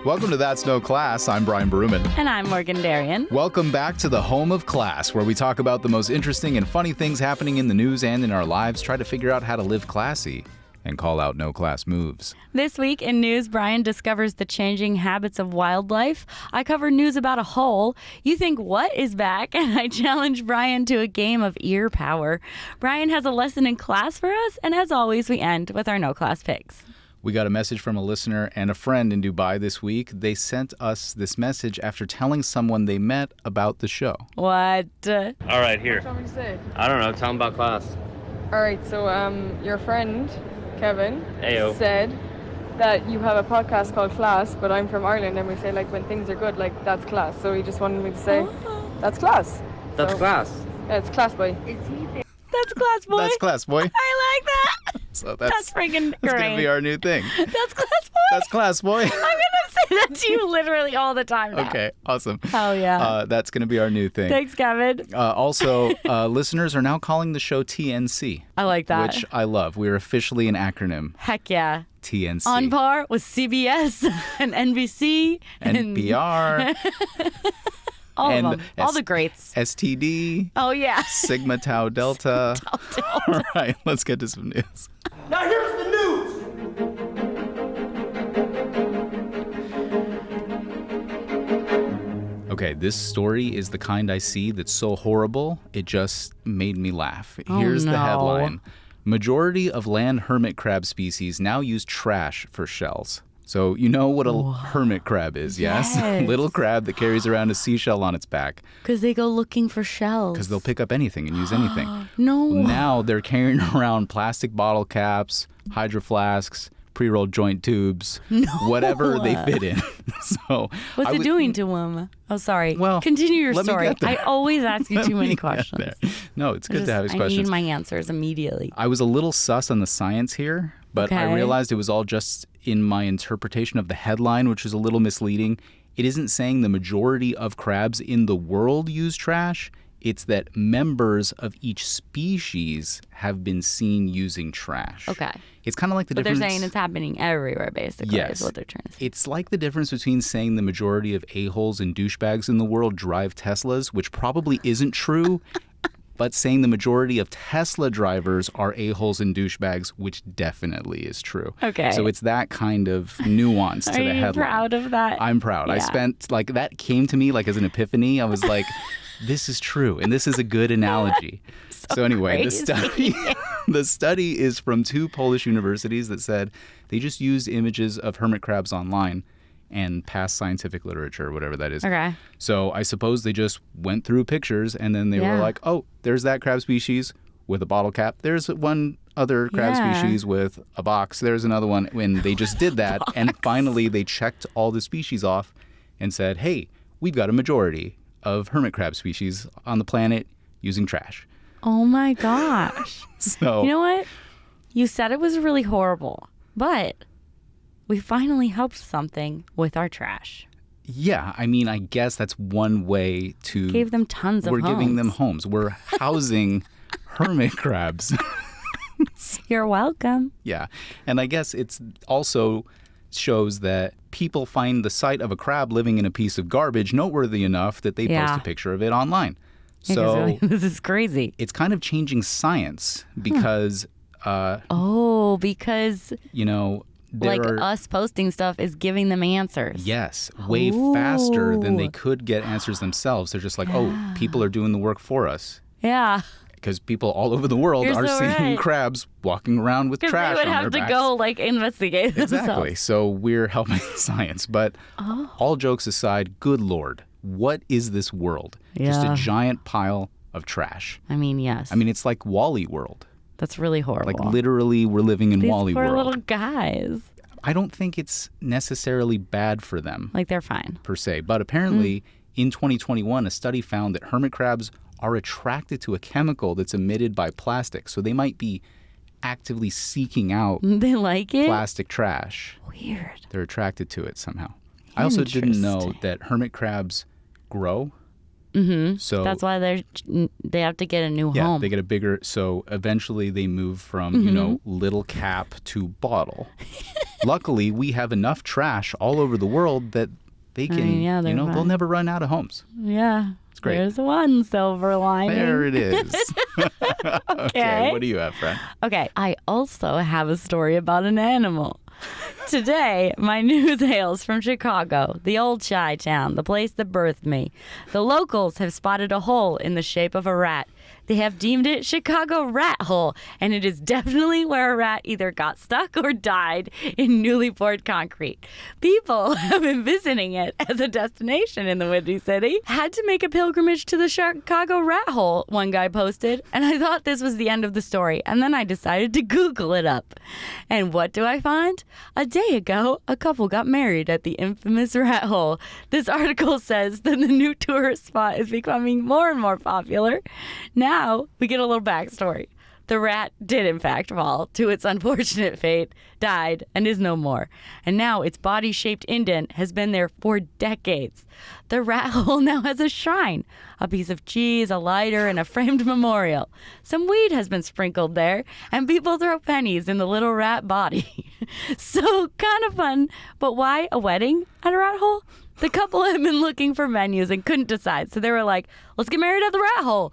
Welcome to That's No Class. I'm Brian Berumen. And I'm Morgan Darian. Welcome back to the home of class, where we talk about the most interesting and funny things happening in the news and in our lives, try to figure out how to live classy, and call out no-class moves. This week in news, Brian discovers the changing habits of wildlife. I cover news about a hole. You think what is back? And I challenge Brian to a game of ear power. Brian has a lesson in class for us, and as always, we end with our no-class picks. We got a message from a listener and a friend in Dubai this week. They sent us this message after telling someone they met about the show. What? All right, here. What do you want me to say? I don't know. Tell them about class. All right, so your friend, Kevin, Ayo. said that you have a podcast called Class, but I'm from Ireland and we say, like, when things are good, like, that's class. So he just wanted me to say, that's class. That's So, class. Yeah, it's class, boy. That's class, boy. That's class, boy. I like that. So That's freaking That's great. going to be our new thing. That's class, boy. That's class, boy. I'm going to say that to you literally all the time now. Okay, awesome. Hell yeah. That's going to be our new thing. Thanks, Kevin. Also, listeners are now calling the show TNC. I like that. Which I love. We're officially an acronym, Heck yeah. TNC. On par with CBS and NBC and NPR, all and of them. All the greats. STD, Oh, yeah. Sigma Tau Delta. All right, let's get to some news. Now here's the news. Okay, this story is the kind I see that's so horrible, it just made me laugh. Here's the no. headline. Majority of land hermit crab species now use trash for shells. So you know what a hermit crab is, yes? Yes. Little crab that carries around a seashell on its back Because they go looking for shells. because they'll pick up anything and use anything. No. Now they're carrying around plastic bottle caps, hydro flasks, pre-rolled joint tubes, whatever they fit in. So What's I it would- doing to them? Oh, sorry. Well, continue your let me story. get there. I always ask you Let too many me get questions. there. No, it's good to have these I questions. need my answers immediately. I was a little sus on the science here, but I Okay. realized it was all just in my interpretation of the headline, which is a little misleading. It isn't saying the majority of crabs in the world use trash. It's that members of each species have been seen using trash. Okay. It's kind of like the But they're difference. saying it's happening everywhere, basically, Yes. is what they're trying to say. It's like the difference between saying the majority of a-holes and douchebags in the world drive Teslas, which probably isn't true, but saying the majority of Tesla drivers are a-holes and douchebags, which definitely is true. Okay. So it's that kind of nuance to Are the you headline. proud of that? I'm proud. I Yeah. spent, like, that came to me like as an epiphany. I was like, this is true, and this is a good analogy. So anyway, crazy. the study is from two Polish universities that said they just used images of hermit crabs online and past scientific literature, whatever that is. Okay. So I suppose they just went through pictures and then they Yeah. were like, oh, there's that crab species with a bottle cap. There's one other crab Yeah. species with a box. There's another one. When they just did that, and finally they checked all the species off and said, hey, we've got a majority of hermit crab species on the planet using trash. Oh, my gosh. So You know what? You said it was really horrible, but we finally helped something with our trash. yeah, I mean, I guess that's one way to Gave them tons of we're giving them homes. homes. We're housing hermit crabs. You're welcome. Yeah. And I guess it's also shows that people find the sight of a crab living in a piece of garbage noteworthy enough that they Yeah. post a picture of it online. Yeah, 'cause So really, this is crazy. it's kind of changing science because, Oh, because you know, there like are, us posting stuff is giving them answers. yes, way faster than they Ooh. could get answers themselves. They're just like, oh, people are doing the work for us. Yeah. Because people all over the world You're are so seeing right. crabs walking around with Because trash they would on have their to backs. go like investigate Exactly. themselves. So we're helping science. But Oh. all jokes aside, good Lord, what is this world? Just Yeah. a giant pile of trash. I mean, yes. I mean, it's like Wall-E world. that's really horrible. Like literally we're living in These Wall-E poor world. little guys. I don't think it's necessarily bad for them Like they're fine. per se. But apparently in 2021, a study found that hermit crabs are attracted to a chemical that's emitted by plastic. So they might be actively seeking out They like it? plastic trash. Weird. They're attracted to it somehow. I also didn't know Interesting. that hermit crabs grow. Mm-hmm. So That's why they have to get a new yeah, home. they get a bigger. So eventually they move from you know little cap to bottle. Luckily, we have enough trash all over the world that they can, yeah, they're they'll fine. never run out of homes. Yeah. It's great. There's one silver lining. There it is. Okay. Okay, what do you have, friend? Okay, I also have a story about an animal. Today, my news hails from Chicago, the old Chi-town, the place that birthed me. The locals have spotted a hole in the shape of a rat. They have deemed it Chicago Rat Hole, and it is definitely where a rat either got stuck or died in newly poured concrete. People have been visiting it as a destination in the Windy City. Had to make a pilgrimage to the Chicago Rat Hole, one guy posted, and I thought this was the end of the story, and then I decided to Google it up. And what do I find? A day ago, a couple got married at the infamous Rat Hole. This article says that the new tourist spot is becoming more and more popular. Now we get a little backstory. The rat did, in fact, fall to its unfortunate fate, died, and is no more. And now its body-shaped indent has been there for decades. The rat hole now has a shrine, a piece of cheese, a lighter, and a framed memorial. Some weed has been sprinkled there, and people throw pennies in the little rat body. So, kind of fun, but why a wedding at a rat hole? The couple had been looking for venues and couldn't decide, so they were like, let's get married at the Rat Hole.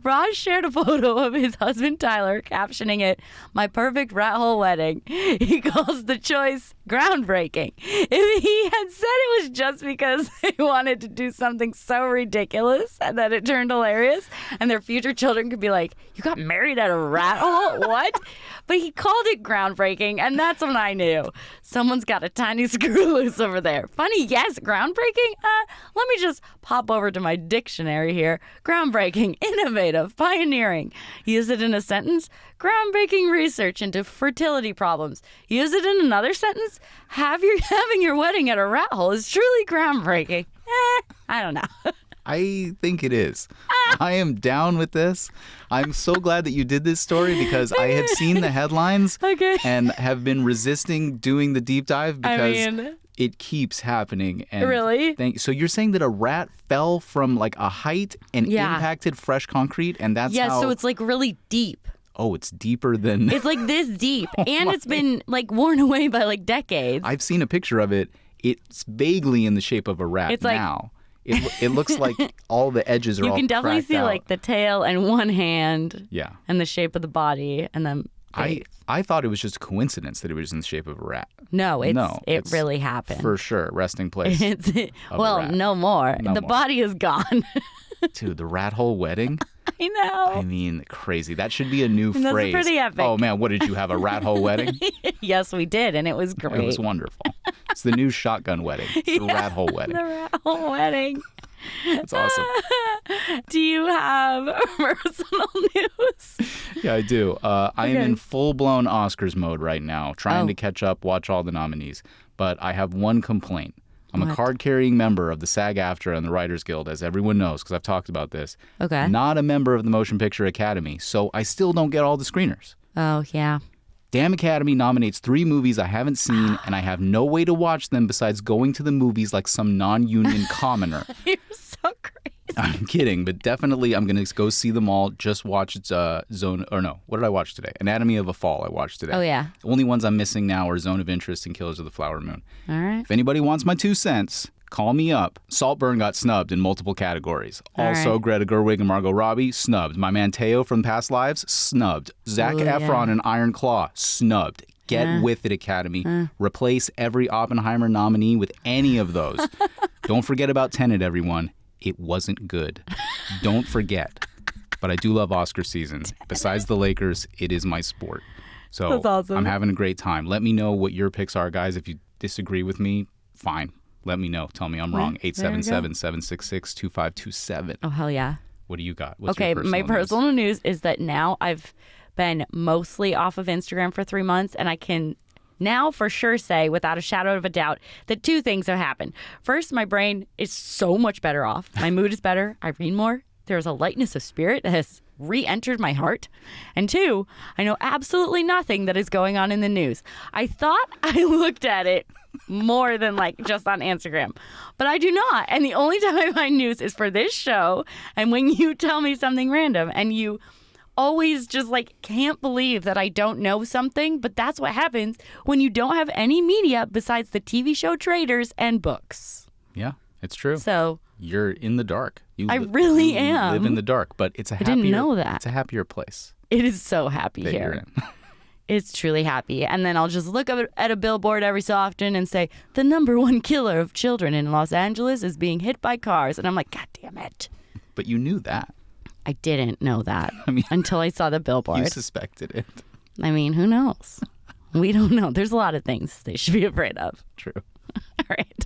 Raj shared a photo of his husband Tyler, captioning it, "My perfect rat hole wedding." He calls the choice groundbreaking. If he had said it was just because they wanted to do something so ridiculous and that it turned hilarious, and their future children could be like, you got married at a rat hole? What? But he called it groundbreaking, and that's when I knew. Someone's got a tiny screw loose over there. Funny, yes, groundbreaking? Let me just pop over to my dictionary here. Groundbreaking, innovative, pioneering. Use it in a sentence. Groundbreaking research into fertility problems. Use it in another sentence. Having your wedding at a rat hole is truly groundbreaking. I don't know. I think it is. I am down with this. I'm so glad that you did this story because I had seen the headlines and have been resisting doing the deep dive because it keeps happening. And really? So you're saying that a rat fell from like a height and impacted fresh concrete, and that's how... so it's like really deep. Oh, it's deeper than... It's like this deep, and it's been like worn away by like decades. I've seen a picture of it. It's vaguely in the shape of a rat now. It looks like all the edges are all You can definitely see out. like the tail and one hand. Yeah. And the shape of the body, and then I thought it was just a coincidence that it was in the shape of a rat. No, it really happened. For sure. Resting place. No more. The body is gone. Dude, the rat hole wedding? I know. I mean, crazy. That should be a new phrase. That's pretty epic. Oh, man, what did you have, a rat hole wedding? Yes, we did, and it was great. It was wonderful. It's the new shotgun wedding. The rat hole wedding. The rat hole wedding. That's awesome. Do you have personal news? Yeah, I do. I am in full-blown Oscars mode right now, trying to catch up, watch all the nominees. But I have one complaint. I'm a card-carrying member of the SAG-AFTRA and the Writers Guild, as everyone knows, because I've talked about this. Okay. Not a member of the Motion Picture Academy, so I still don't get all the screeners. Oh, yeah. Damn Academy nominates 3 movies I haven't seen, and I have no way to watch them besides going to the movies like some non-union commoner. You're so crazy. I'm kidding, but definitely I'm going to go see them all. Just watch what did I watch today? Anatomy of a Fall I watched today. Oh, yeah. The only ones I'm missing now are Zone of Interest and Killers of the Flower Moon. All right. If anybody wants my 2 cents, call me up. Saltburn got snubbed in multiple categories. Also, Greta Gerwig and Margot Robbie, snubbed. My man Teo from Past Lives, snubbed. Zac Efron and Iron Claw, snubbed. Get with it, Academy. Replace every Oppenheimer nominee with any of those. Don't forget about Tenet, everyone. It wasn't good. Don't forget. But I do love Oscar season. Besides the Lakers, it is my sport. So that's awesome. I'm having a great time. Let me know what your picks are, guys. If you disagree with me, fine. Let me know. Tell me I'm wrong. 877-766-2527. Oh, hell yeah. What do you got? What's your my personal news is that now I've been mostly off of Instagram for 3 months, and I can now for sure say without a shadow of a doubt that 2 things have happened. First, my brain is so much better off. My mood is better. I read more. There's a lightness of spirit that has re-entered my heart. And 2, I know absolutely nothing that is going on in the news. I thought I looked at it more than like just on Instagram, but I do not. And the only time I find news is for this show and when you tell me something random and you always just like can't believe that I don't know something, but that's what happens when you don't have any media besides the TV show trailers and books. Yeah, it's true. So you're in the dark. I really you am. live in the dark, but it's a happier. didn't know that. It's a happier place it is so happy that you're here. in. It's truly happy. And then I'll just look up at a billboard every so often and say, the #1 killer of children in Los Angeles is being hit by cars. And I'm like, God damn it. But you knew that. I didn't know that mean, until I saw the billboard. You suspected it. I mean, who knows? We don't know. There's a lot of things they should be afraid of. True. All right.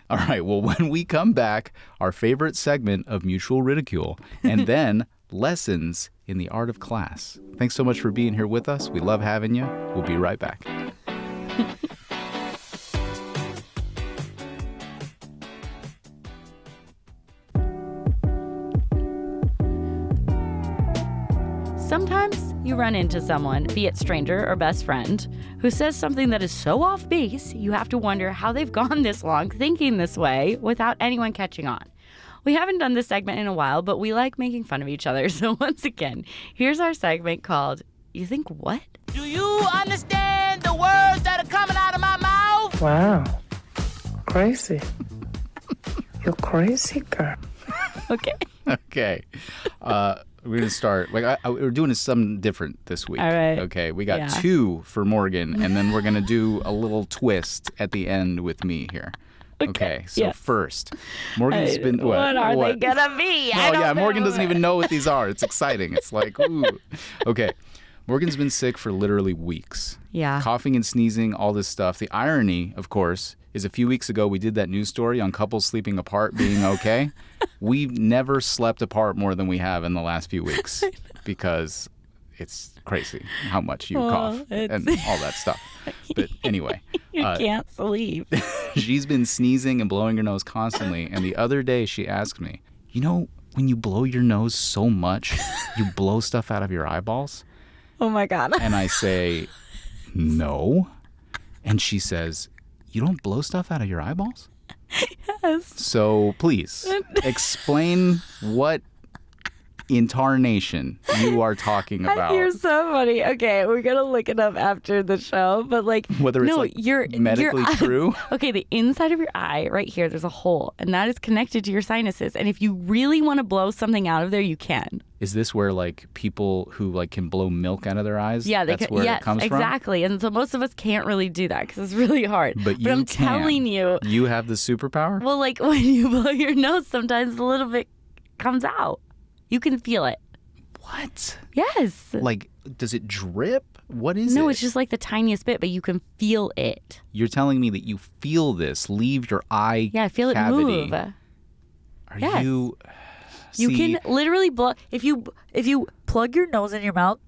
All right. Well, when we come back, our favorite segment of Mutual Ridicule, and then lessons in the art of class. Thanks so much for being here with us. We love having you. We'll be right back. Sometimes you run into someone, be it stranger or best friend, who says something that is so off base, you have to wonder how they've gone this long thinking this way without anyone catching on. We haven't done this segment in a while, but we like making fun of each other. So once again, here's our segment called You Think What? Do you understand the words that are coming out of my mouth? Wow. Crazy. You're crazy, girl. Okay. Okay. We're going to start. We're doing something different this week. All right. Okay. We got Yeah. 2 for Morgan, and then we're going to do a little twist at the end with me here. Okay. So yes. first, Morgan's been. What are they gonna be? I Oh, don't yeah. Morgan know. doesn't even know what these are. It's exciting. It's like, ooh. Okay. Morgan's been sick for literally weeks. Yeah. Coughing and sneezing, all this stuff. The irony, of course, is a few weeks ago we did that news story on couples sleeping apart being okay. We've never slept apart more than we have in the last few weeks because it's crazy how much you cough and all that stuff. But anyway. You can't sleep. She's been sneezing and blowing her nose constantly. And the other day she asked me, you know, when you blow your nose so much, you blow stuff out of your eyeballs? Oh, my God. And I say, no. And she says, you don't blow stuff out of your eyeballs? Yes. So please explain what in tarnation you are talking about. You're so funny. Okay, we're gonna look it up after the show, but like, Whether it's no, like you're medically true. Okay, the inside of your eye, right here, there's a hole, and that is connected to your sinuses. And if you really want to blow something out of there, you can. Is this where like people who like can blow milk out of their eyes? Yeah, they that's can. where Yes, it comes from. exactly. And so most of us can't really do that because it's really hard. But you I'm can. telling you, You have the superpower? well, like when you blow your nose, sometimes a little bit comes out. You can feel it. What? Yes. Like, does it drip? What is it? No, it's just like the tiniest bit, but you can feel it. You're telling me that you feel this leave your eye Yeah, I feel cavity. it move. Are Yes. you... You See, can literally blow if you plug your nose in your mouth,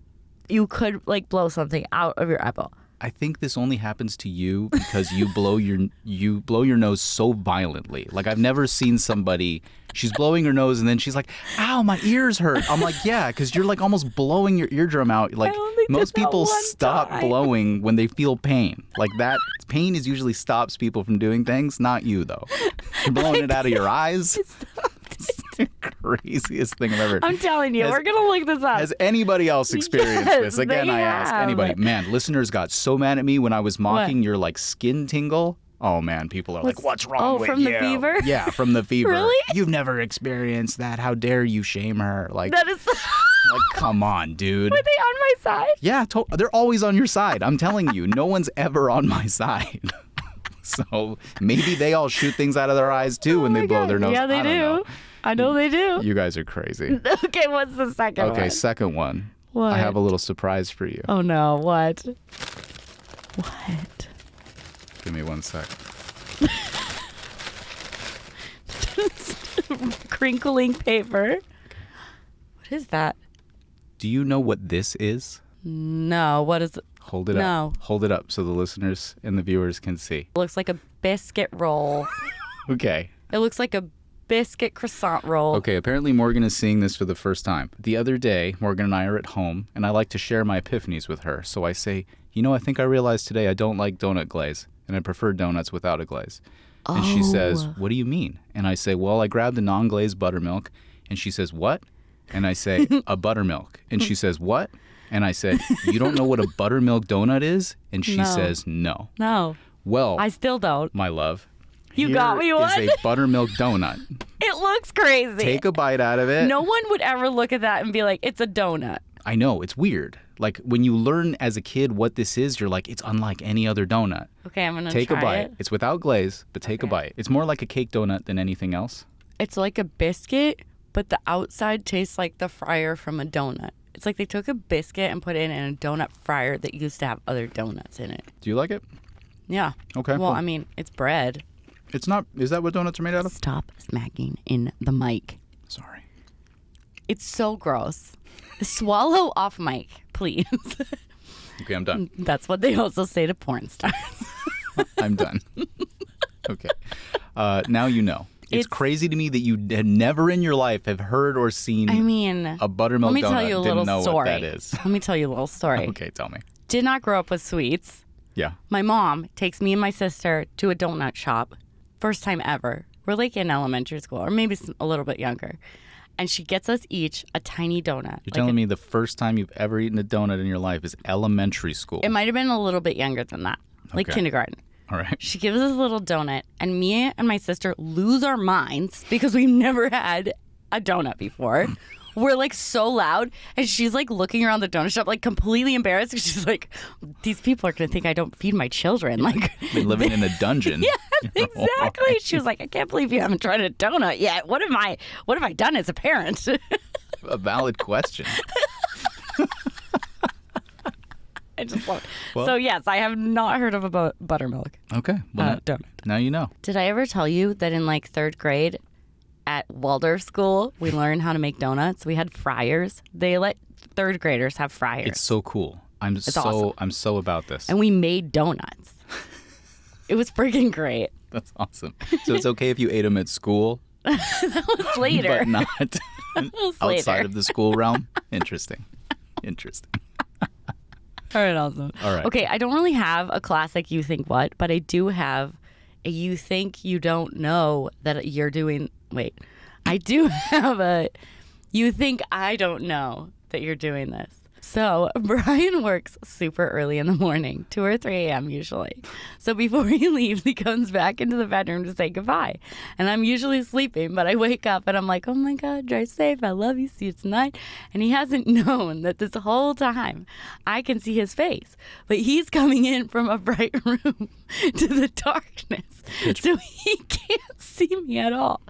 you could like blow something out of your eyeball. I think this only happens to you because you blow your nose so violently. Like I've never seen somebody. She's blowing her nose and then she's like, "Ow, my ears hurt." I'm like, "Yeah," because you're like almost blowing your eardrum out. Like only did most that people one stop time. blowing when they feel pain. Like that pain is usually stops people from doing things. Not you though. You're blowing it out of your eyes. It's the craziest thing I've ever heard. I'm telling you, Has- we're gonna look this up. Has anybody else experienced Yes, this? Again, they I ask have. anybody. Man, listeners got so mad at me when I was mocking your like skin tingle. Oh man, people are like, "What's wrong with you?" from the fever? Yeah, from the fever. Really? You've never experienced that. How dare you shame her? Like, That is. like come on, dude. Were they on my side? Yeah, they're always on your side. I'm telling you, no one's ever on my side. So maybe they all shoot things out of their eyes too when they blow their nose. Yeah, they I don't do. know. I know they do. You guys are crazy. Okay, what's the second one? Okay, second one. What? I have a little surprise for you. Oh no! What? What? Give me 1 sec. Crinkling paper. What is that? Do you know what this is? No. What is it? Hold it No. up. Hold it up so the listeners and the viewers can see. Looks like a biscuit roll. Okay. It looks like a biscuit croissant roll. Okay, apparently Morgan is seeing this for the first time. The other day, Morgan and I are at home, and I like to share my epiphanies with her. So I say, I think I realized today I don't like donut glaze, and I prefer donuts without a glaze. And she says, what do you mean? And I say, well, I grabbed a non-glazed buttermilk, and she says, what? And I say, a buttermilk. And she says, what? And I said, you don't know what a buttermilk donut is? And she says, no. No. Well, I still don't. my love. You got me one? Is a buttermilk donut. It looks crazy. Take a bite out of it. No one would ever look at that and be like, it's a donut. I know, it's weird. Like when you learn as a kid what this is, you're like, it's unlike any other donut. Okay, I'm going to Take try a bite. it. It's without glaze, but take a bite. It's more like a cake donut than anything else. It's like a biscuit, but the outside tastes like the fryer from a donut. It's like they took a biscuit and put it in a donut fryer that used to have other donuts in it. Do you like it? Yeah. Okay, Well, cool. I mean, it's bread. It's not. Is that what donuts are made out of? Stop smacking in the mic. Sorry. It's so gross. Swallow off mic, please. Okay, I'm done. That's what they also say to porn stars. I'm done. Okay. Now you know. It's crazy to me that you had never in your life have heard or seen I mean, a buttermilk donut. let me tell you a Didn't little know story. what that is. Let me tell you a little story. Okay, tell me. Did not grow up with sweets. Yeah. My mom takes me and my sister to a donut shop. First time ever. We're like in elementary school, or maybe a little bit younger. And she gets us each a tiny donut. You're telling me the first time you've ever eaten a donut in your life is elementary school. It might have been a little bit younger than that, like Okay. kindergarten. All right. She gives us a little donut, and me and my sister lose our minds because we've never had a donut before. We're like so loud, and she's like looking around the donut shop, like completely embarrassed. She's like, "These people are gonna think I don't feed my children." Like, Been living in a dungeon. yeah, exactly. She was like, "I can't believe you haven't tried a donut yet. What have I done as a parent?" A valid question. I just love it. Well- So yes, I have not heard of a buttermilk Okay. Well, donut. now you know. Did I ever tell you that in like third grade at Waldorf school, we learned how to make donuts? We had fryers. They let third graders have fryers. It's so cool. I'm so about this. And we made donuts. It was freaking great. That's awesome. So it's okay if you ate them at school, Later. but not was outside later. of the school realm. Interesting. All right, awesome. All right. Okay, I don't really have a classic You Think What, but I do have a You Think You Don't Know that you're doing. Wait, I do have a You Think I Don't Know that you're doing this. So Brian works super early in the morning, 2 or 3 a.m. usually. So before he leaves, he comes back into the bedroom to say goodbye. And I'm usually sleeping, but I wake up and I'm like, oh my God, drive safe. I love you. See you tonight. And he hasn't known that this whole time I can see his face. But he's coming in from a bright room to the darkness. So he can't see me at all.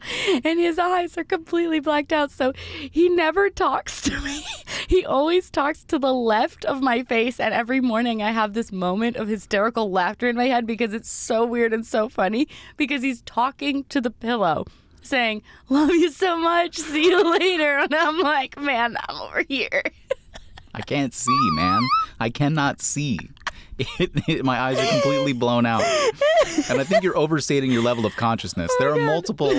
And his eyes are completely blacked out. So he never talks to me. He always talks to the left of my face. And every morning I have this moment of hysterical laughter in my head because it's so weird and so funny because he's talking to the pillow saying, love you so much. See you later. And I'm like, man, I'm over here. I can't see, man. I cannot see. My eyes are completely blown out. And I think you're overstating your level of consciousness. There are multiple,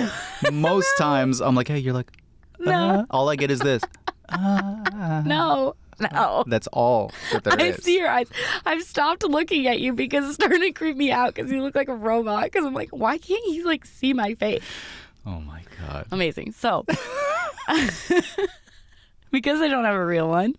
most times I'm like, hey, you're like, No. all I get is this. No. That's all that there I is. see your eyes. I've stopped looking at you because it's starting to creep me out because you look like a robot. Because I'm like, why can't he like see my face? Oh my God. Amazing. So, because I don't have a real one,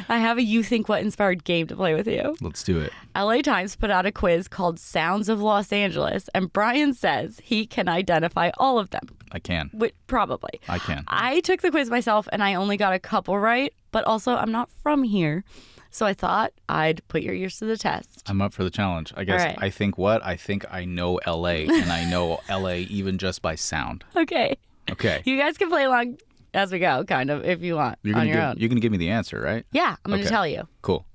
I have a You Think What inspired game to play with you. Let's do it. LA Times put out a quiz called Sounds of Los Angeles, and Brian says he can identify all of them. I can. Probably. I can. I took the quiz myself and I only got a couple right, but also I'm not from here. So I thought I'd put your ears to the test. I'm up for the challenge. I guess All right. I think what? I think I know LA, and I know LA even just by sound. Okay. Okay. You guys can play along as we go, kind of, if you want, You're on gonna your own. You're gonna give me the answer, right? Yeah, I'm going to Okay. tell you. Cool.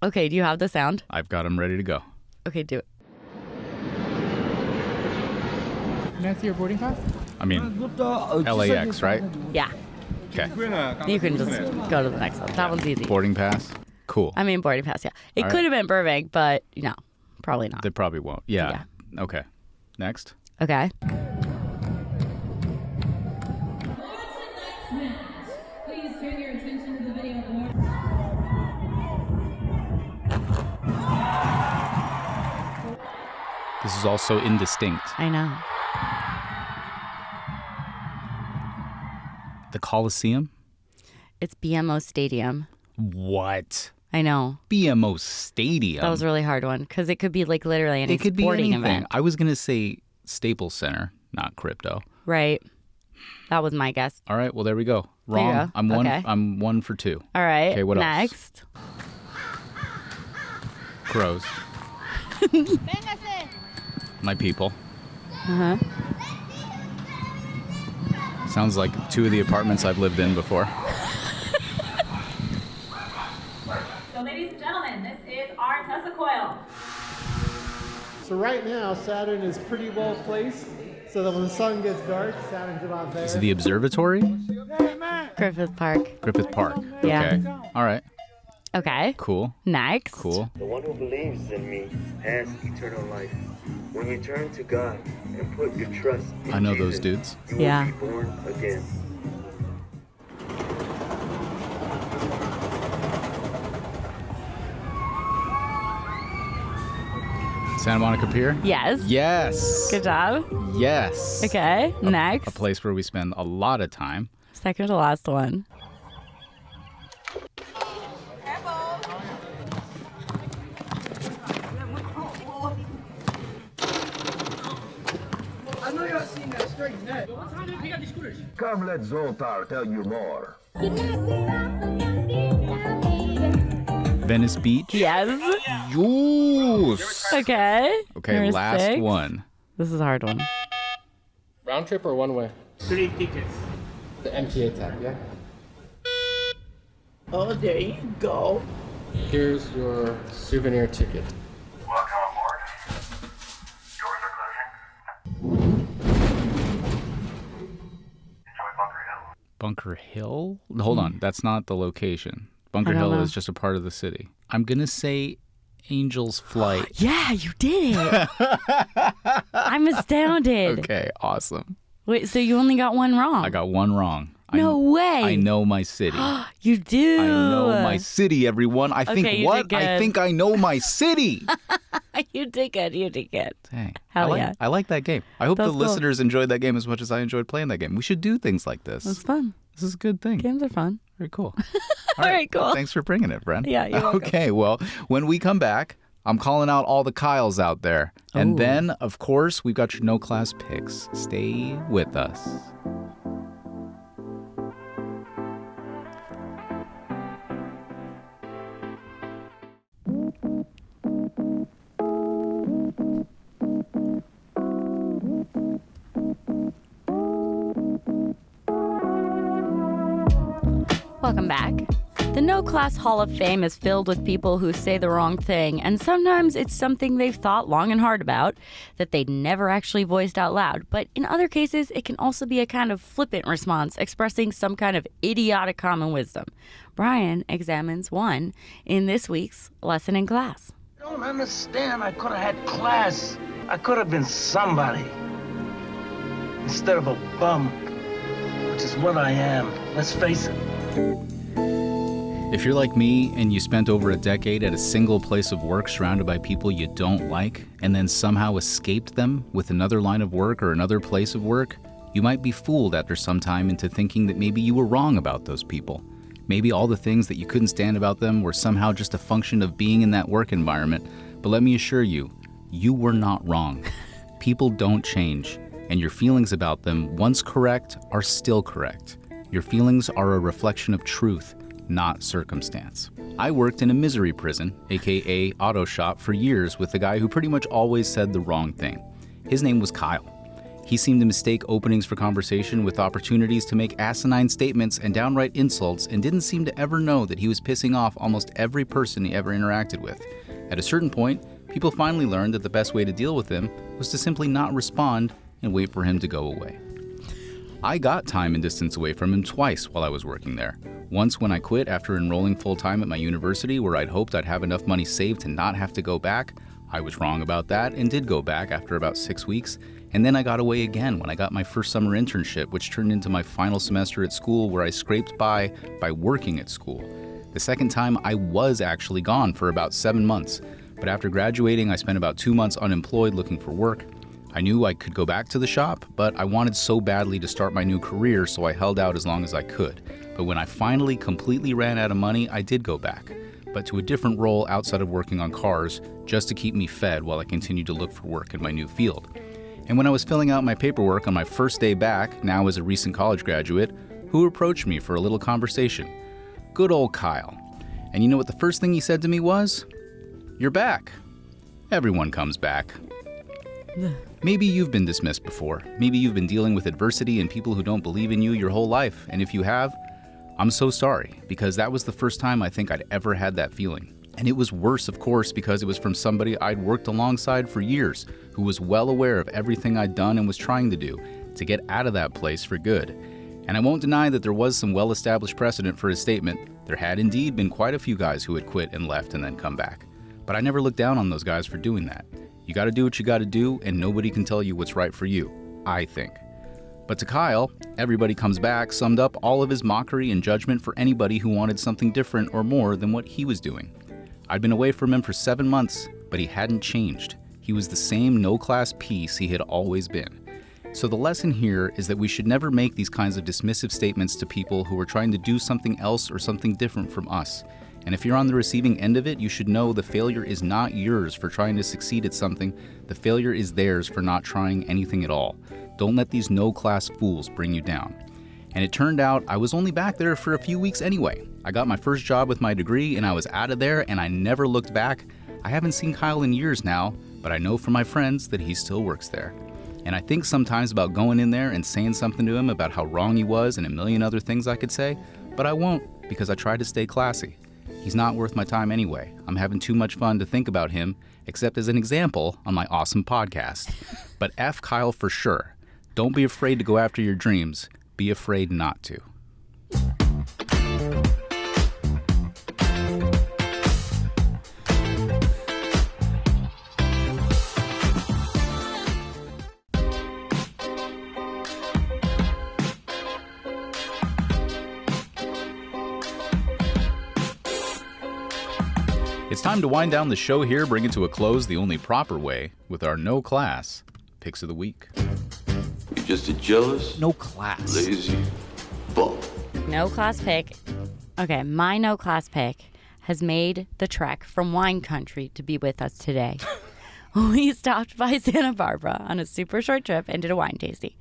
Okay, do you have the sound? I've got them ready to go. Okay, do it. Can I see your boarding pass? I mean, LAX, right? Yeah. Okay. You can just go to the next one. That one's easy. Boarding pass. Cool. I mean, boarding pass, yeah. It All could right. have been Burbank, but no, probably not. They probably won't. Yeah. Okay. Next. Okay. Please turn your attention to the video board. This is also indistinct. I know. The Coliseum. It's BMO Stadium. What? I know. BMO Stadium? That was a really hard one because it could be like literally any It could be sporting anything. event. I was going to say Staples Center, not crypto. Right. That was my guess. All right, well, there we go. There you Wrong. go. I'm one. Okay. I'm 1 for 2. All right. Okay, what else? Next. Crows. My people. Uh-huh. Sounds like 2 of the apartments I've lived in before. So, ladies and gentlemen, this is our Tesla coil. So right now, Saturn is pretty well placed so that when the sun gets dark, Saturn's about there. Is it the observatory? Griffith Park. Griffith Park. Yeah. Okay. All right. Okay. Cool. Next. Cool. The one who believes in me has eternal life. When you turn to God and put your trust in I know Jesus, those dudes. you Yeah. will be born again. Santa Monica Pier? Yes. Yes. Good job. Yes. Okay. Next. A place where we spend a lot of time. Second to last one. I know y'all seen that straight net. Come, let Zoltar tell you more. Venice Beach? Yes. Yes. Okay. Okay, Number last 6. one. This is a hard one. Round trip or one way? 3 tickets. The MTA tab, yeah? Oh, there you go. Here's your souvenir ticket. Welcome aboard. Doors are closing. Enjoy Bunker Hill. Bunker Hill? Hold on, that's not the location. Bunker don't Hill know. is just a part of the city. I'm going to say Angel's Flight. Yeah, you did it. I'm astounded. Okay, awesome. Wait, so you only got one wrong? I got one wrong. No way. I know my city. You do. I know my city, everyone. I think Okay, you what? did I good. think I know my city. You did good. You did good. Dang. Hell I yeah. I like that game. I hope That's the cool. listeners enjoyed that game as much as I enjoyed playing that game. We should do things like this. It's fun. This is a good thing. Games are fun. Very cool. All right, cool. Thanks for bringing it, Bren. Yeah, you're welcome. Okay, well, when we come back, I'm calling out all the Kyles out there. And Ooh. then, of course, we've got your no class picks. Stay with us. Welcome back. The No Class Hall of Fame is filled with people who say the wrong thing, and sometimes it's something they've thought long and hard about that they'd never actually voiced out loud. But in other cases, it can also be a kind of flippant response expressing some kind of idiotic common wisdom. Brian examines one in this week's Lesson in Class. I don't understand. I could have had class. I could have been somebody. Instead of a bum, which is what I am. Let's face it. If you're like me and you spent over a decade at a single place of work surrounded by people you don't like, and then somehow escaped them with another line of work or another place of work, you might be fooled after some time into thinking that maybe you were wrong about those people. Maybe all the things that you couldn't stand about them were somehow just a function of being in that work environment. But let me assure you, you were not wrong. People don't change, and your feelings about them, once correct, are still correct. Your feelings are a reflection of truth, not circumstance. I worked in a misery prison, aka auto shop, for years with a guy who pretty much always said the wrong thing. His name was Kyle. He seemed to mistake openings for conversation with opportunities to make asinine statements and downright insults, and didn't seem to ever know that he was pissing off almost every person he ever interacted with. At a certain point, people finally learned that the best way to deal with him was to simply not respond and wait for him to go away. I got time and distance away from him twice while I was working there. Once when I quit after enrolling full-time at my university where I'd hoped I'd have enough money saved to not have to go back. I was wrong about that and did go back after about 6 weeks. And then I got away again when I got my first summer internship, which turned into my final semester at school where I scraped by working at school. The second time I was actually gone for about 7 months. But after graduating, I spent about 2 months unemployed looking for work. I knew I could go back to the shop, but I wanted so badly to start my new career, so I held out as long as I could. But when I finally completely ran out of money, I did go back, but to a different role outside of working on cars, just to keep me fed while I continued to look for work in my new field. And when I was filling out my paperwork on my first day back, now as a recent college graduate, who approached me for a little conversation? Good old Kyle. And you know what the first thing he said to me was? "You're back." Everyone comes back. Maybe you've been dismissed before. Maybe you've been dealing with adversity and people who don't believe in you your whole life. And if you have, I'm so sorry, because that was the first time I think I'd ever had that feeling. And it was worse, of course, because it was from somebody I'd worked alongside for years, who was well aware of everything I'd done and was trying to do to get out of that place for good. And I won't deny that there was some well-established precedent for his statement. There had indeed been quite a few guys who had quit and left and then come back. But I never looked down on those guys for doing that. You gotta do what you gotta do, and nobody can tell you what's right for you, I think. But to Kyle, everybody comes back summed up all of his mockery and judgment for anybody who wanted something different or more than what he was doing. I'd been away from him for 7 months, but he hadn't changed. He was the same no-class piece he had always been. So the lesson here is that we should never make these kinds of dismissive statements to people who are trying to do something else or something different from us. And if you're on the receiving end of it, you should know the failure is not yours for trying to succeed at something. The failure is theirs for not trying anything at all. Don't let these no-class fools bring you down. And it turned out I was only back there for a few weeks anyway. I got my first job with my degree and I was out of there and I never looked back. I haven't seen Kyle in years now, but I know from my friends that he still works there. And I think sometimes about going in there and saying something to him about how wrong he was and a million other things I could say, but I won't because I try to stay classy. He's not worth my time anyway. I'm having too much fun to think about him, except as an example on my awesome podcast. But F Kyle for sure. Don't be afraid to go after your dreams. Be afraid not to. It's time to wind down the show here, bring it to a close the only proper way with our no class picks of the week. You're just a jealous, no class, lazy bum. No class pick. Okay, my no class pick has made the trek from wine country to be with us today. We stopped by Santa Barbara on a super short trip and did a wine tasting.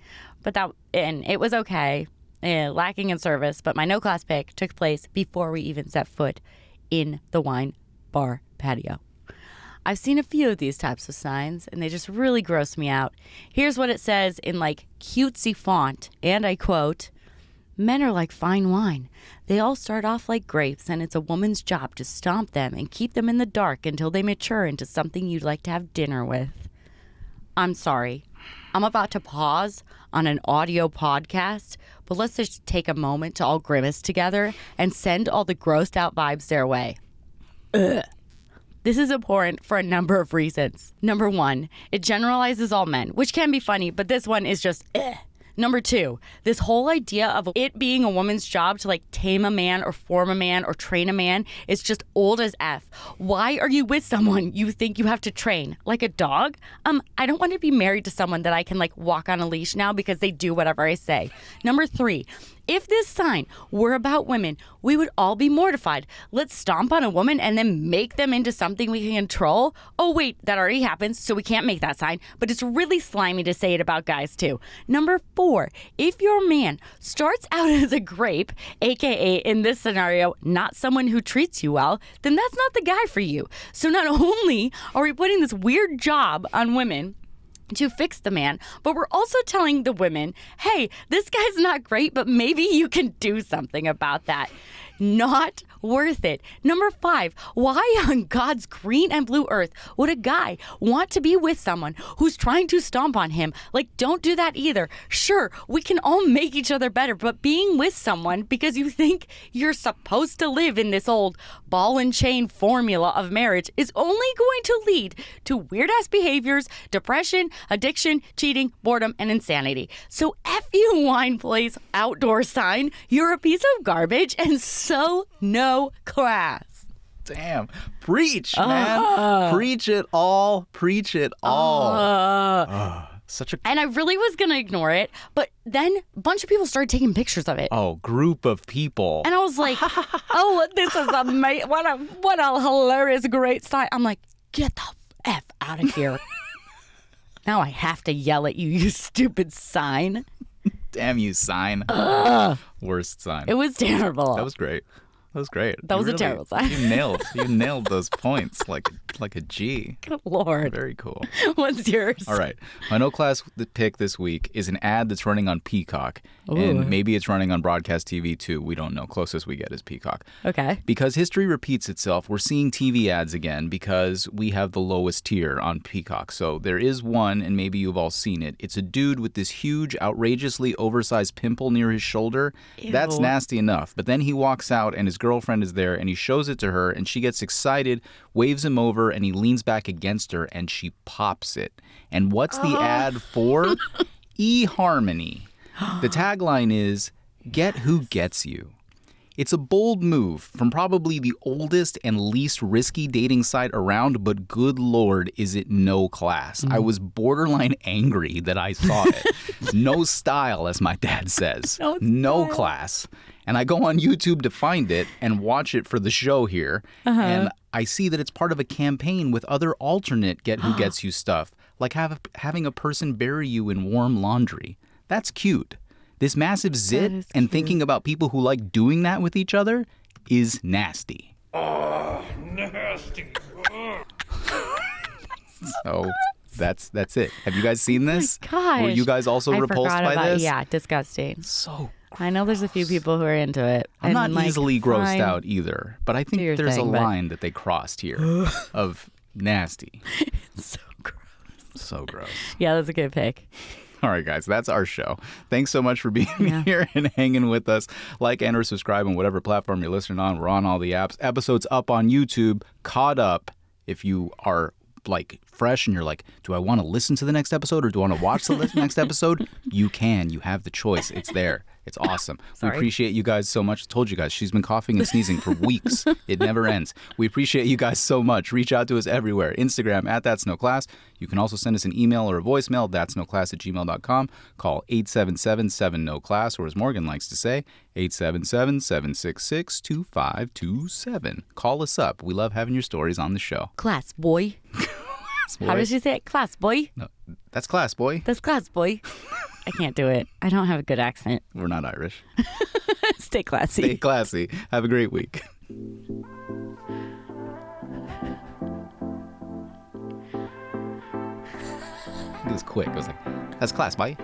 And it was okay, lacking in service, but my no class pick took place before we even set foot in the wine bar patio. I've seen a few of these types of signs, and they just really gross me out. Here's what it says in like cutesy font, and I quote, "Men are like fine wine. They all start off like grapes, and it's a woman's job to stomp them and keep them in the dark until they mature into something you'd like to have dinner with." I'm sorry. I'm about to pause on an audio podcast, but let's just take a moment to all grimace together and send all the grossed out vibes their way. Ugh. This is abhorrent for a number of reasons. Number one, it generalizes all men, which can be funny, but this one is just ugh. Number two, this whole idea of it being a woman's job to like tame a man or form a man or train a man is just old as F. Why are you with someone you think you have to train? Like a dog? I don't want to be married to someone that I can like walk on a leash now because they do whatever I say. Number three, if this sign were about women, we would all be mortified. Let's stomp on a woman and then make them into something we can control. Oh, wait, that already happens, so we can't make that sign. But it's really slimy to say it about guys, too. Number four, if your man starts out as a grape, aka in this scenario, not someone who treats you well, then that's not the guy for you. So not only are we putting this weird job on women to fix the man, but we're also telling the women, hey, this guy's not great, but maybe you can do something about that. Not worth it. Number five, why on God's green and blue earth would a guy want to be with someone who's trying to stomp on him? Like, don't do that either. Sure, we can all make each other better, but being with someone because you think you're supposed to live in this old ball and chain formula of marriage is only going to lead to weird-ass behaviors, depression, addiction, cheating, boredom, and insanity. So F you wine place outdoor sign, you're a piece of garbage and so no class. Damn. Preach, man. Preach it all. Preach it all. And I really was going to ignore it, but then a bunch of people started taking pictures of it. Oh, group of people. And I was like, oh, this is amazing. What a hilarious, great sign. I'm like, get the F out of here. Now I have to yell at you, you stupid sign. Damn you, sign. Worst sign. It was terrible. That was great. That was great. That was a terrible sign. You nailed those points like a G. Good Lord. Very cool. What's yours? All right. My no class pick this week is an ad that's running on Peacock. Ooh. And maybe it's running on broadcast TV too. We don't know. Closest we get is Peacock. Okay. Because history repeats itself, we're seeing TV ads again because we have the lowest tier on Peacock. So there is one, and maybe you've all seen it. It's a dude with this huge, outrageously oversized pimple near his shoulder. Ew. That's nasty enough. But then he walks out and his girlfriend is there and he shows it to her and she gets excited, waves him over, and he leans back against her and she pops it. And what's the ad for? eHarmony. The tagline is, "Get who gets you." It's a bold move from probably the oldest and least risky dating site around, but good Lord, is it no class. I was borderline angry that I saw it. No style, as my dad says. No class. And I go on YouTube to find it and watch it for the show here. And I see that it's part of a campaign with other alternate Get Who Gets You stuff, like having a person bury you in warm laundry. That's cute. This massive zit and thinking about people who like doing that with each other is nasty. Oh, nasty. So that's it. Have you guys seen this? Oh my gosh. Were you guys also repulsed by this? Yeah, disgusting. So I know there's a few people who are into it. I'm not like, easily grossed fine. out either, but I think Do your there's thing, a but- line that they crossed here of nasty. It's so gross. So gross. Yeah, that's a good pick. All right, guys, that's our show. Thanks so much for being here and hanging with us. Like and or subscribe on whatever platform you're listening on. We're on all the apps. Episodes up on YouTube. Caught up if you are like fresh and you're like, do I want to listen to the next episode or do I want to watch the next episode? You can. You have the choice. It's there. It's awesome. We appreciate you guys so much. I told you guys, she's been coughing and sneezing for weeks. It never ends. We appreciate you guys so much. Reach out to us everywhere. Instagram @thatsnoclass. You can also send us an email or a voicemail, thatsnoclass@gmail.com. Call 877-7-NO-CLASS, or as Morgan likes to say, 877-766-2527. Call us up. We love having your stories on the show. Class boy. How does she say it? Class boy? No, that's class, boy. That's class boy. I can't do it. I don't have a good accent. We're not Irish. Stay classy. Stay classy. Have a great week. It was quick. I was like, that's class, bye.